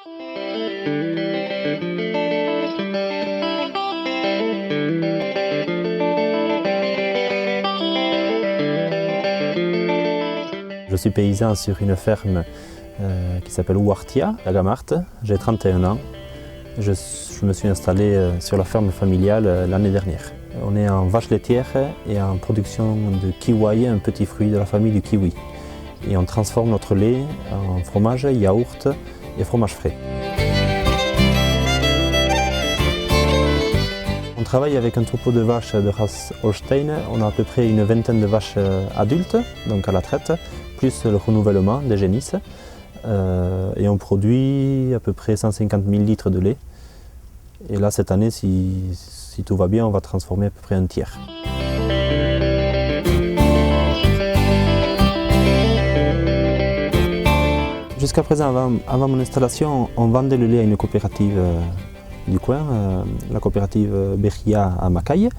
Je suis paysan sur une ferme qui s'appelle Ouartia, à Gamart. J'ai 31 ans. Je me suis installé sur la ferme familiale l'année dernière. On est en vache laitière et en production de kiwi, un petit fruit de la famille du kiwi. Et on transforme notre lait en fromage, yaourt et fromage frais. On travaille avec un troupeau de vaches de race Holstein. On a à peu près une vingtaine de vaches adultes, donc à la traite, plus le renouvellement des génisses. Et on produit à peu près 150 000 litres de lait. Et là, cette année, si tout va bien, on va transformer à peu près un tiers. Jusqu'à présent, avant mon installation, on vendait le lait à une coopérative du coin, la coopérative Berria à Macaille.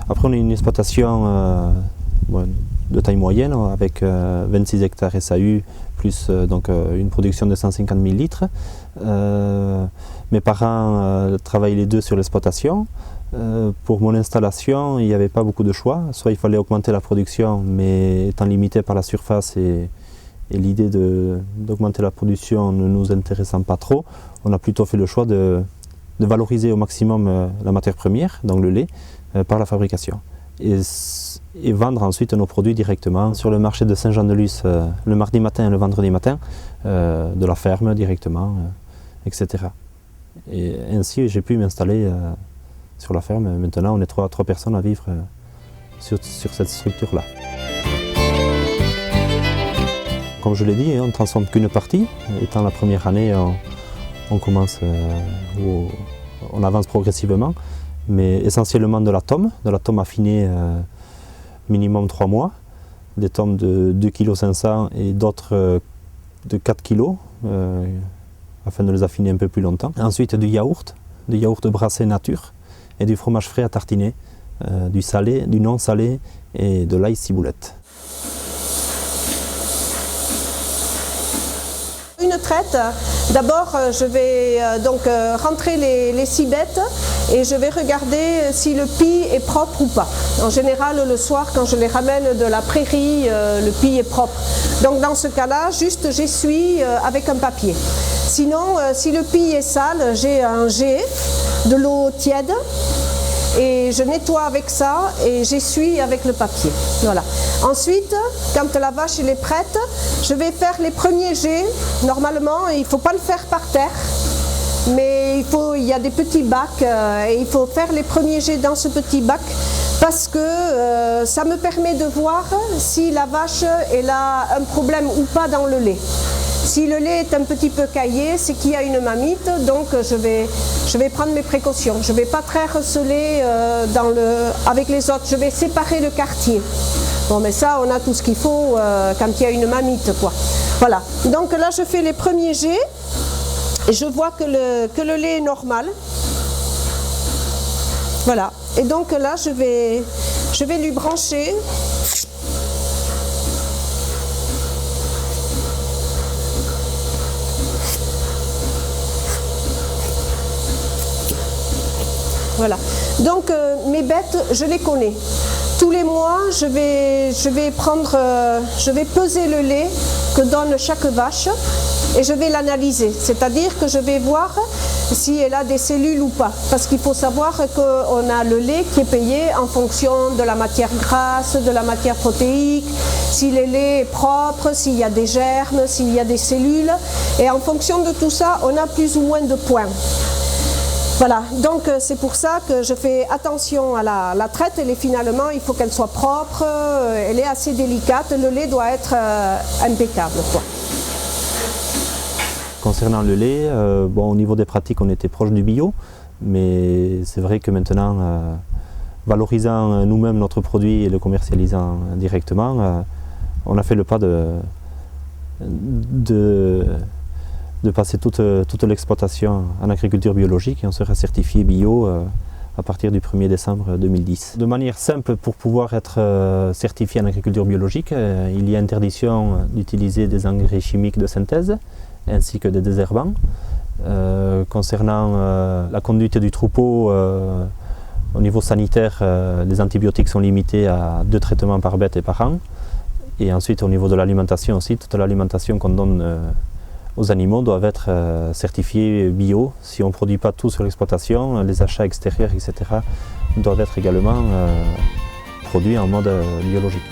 Après, on a une exploitation de taille moyenne avec 26 hectares SAU plus une production de 150 000 litres. Mes parents travaillent les deux sur l'exploitation. Pour mon installation, il n'y avait pas beaucoup de choix. Soit il fallait augmenter la production, mais étant limité par la surface et l'idée d'augmenter la production ne nous intéressant pas trop, on a plutôt fait le choix de valoriser au maximum la matière première, donc le lait, par la fabrication. Et vendre ensuite nos produits directement sur le marché de Saint-Jean-de-Luz le mardi matin et le vendredi matin, de la ferme directement, etc. Et ainsi j'ai pu m'installer sur la ferme. Maintenant on est trois personnes à vivre sur cette structure-là. Comme je l'ai dit, on ne transforme qu'une partie. Étant la première année, on avance progressivement, mais essentiellement de la tome affinée minimum 3 mois, des tomes de 2,5 kg et d'autres de 4 kg, afin de les affiner un peu plus longtemps. Ensuite du yaourt brassé nature et du fromage frais à tartiner, du salé, du non salé et de l'ail ciboulette. Une traite, d'abord je vais rentrer les cibettes et je vais regarder si le pis est propre ou pas. En général le soir quand je les ramène de la prairie, le pis est propre. Donc dans ce cas-là, juste j'essuie avec un papier. Sinon, si le pis est sale, j'ai un jet, de l'eau tiède, et je nettoie avec ça et j'essuie avec le papier. Voilà. Ensuite, quand la vache elle est prête, je vais faire les premiers jets. Normalement, il ne faut pas le faire par terre, mais il y a des petits bacs et il faut faire les premiers jets dans ce petit bac parce que ça me permet de voir si la vache elle a un problème ou pas dans le lait. Si le lait est un petit peu caillé, c'est qu'il y a une mamite, donc je vais prendre mes précautions. Je ne vais pas traire ce lait avec les autres, je vais séparer le quartier. Bon, mais ça, on a tout ce qu'il faut quand il y a une mamite, quoi. Voilà, donc là, je fais les premiers jets et je vois que le lait est normal. Voilà, et donc là, je vais lui brancher. Voilà, donc mes bêtes, je les connais. Tous les mois, je vais peser le lait que donne chaque vache et je vais l'analyser. C'est-à-dire que je vais voir si elle a des cellules ou pas. Parce qu'il faut savoir qu'on a le lait qui est payé en fonction de la matière grasse, de la matière protéique, si le lait est propre, s'il y a des germes, s'il y a des cellules. Et en fonction de tout ça, on a plus ou moins de points. Voilà, donc c'est pour ça que je fais attention à la traite. Finalement, il faut qu'elle soit propre, elle est assez délicate, le lait doit être impeccable, quoi. Concernant le lait, au niveau des pratiques, on était proche du bio, mais c'est vrai que maintenant, valorisant nous-mêmes notre produit et le commercialisant directement, on a fait le pas de passer toute l'exploitation en agriculture biologique et on sera certifié bio à partir du 1er décembre 2010. De manière simple, pour pouvoir être certifié en agriculture biologique, il y a interdiction d'utiliser des engrais chimiques de synthèse ainsi que des désherbants. Concernant la conduite du troupeau, au niveau sanitaire, les antibiotiques sont limités à 2 traitements par bête et par an. Et ensuite, au niveau de l'alimentation aussi, toute l'alimentation qu'on donne aux animaux doivent être certifiés bio. Si on ne produit pas tout sur l'exploitation, les achats extérieurs, etc., doivent être également produits en mode biologique.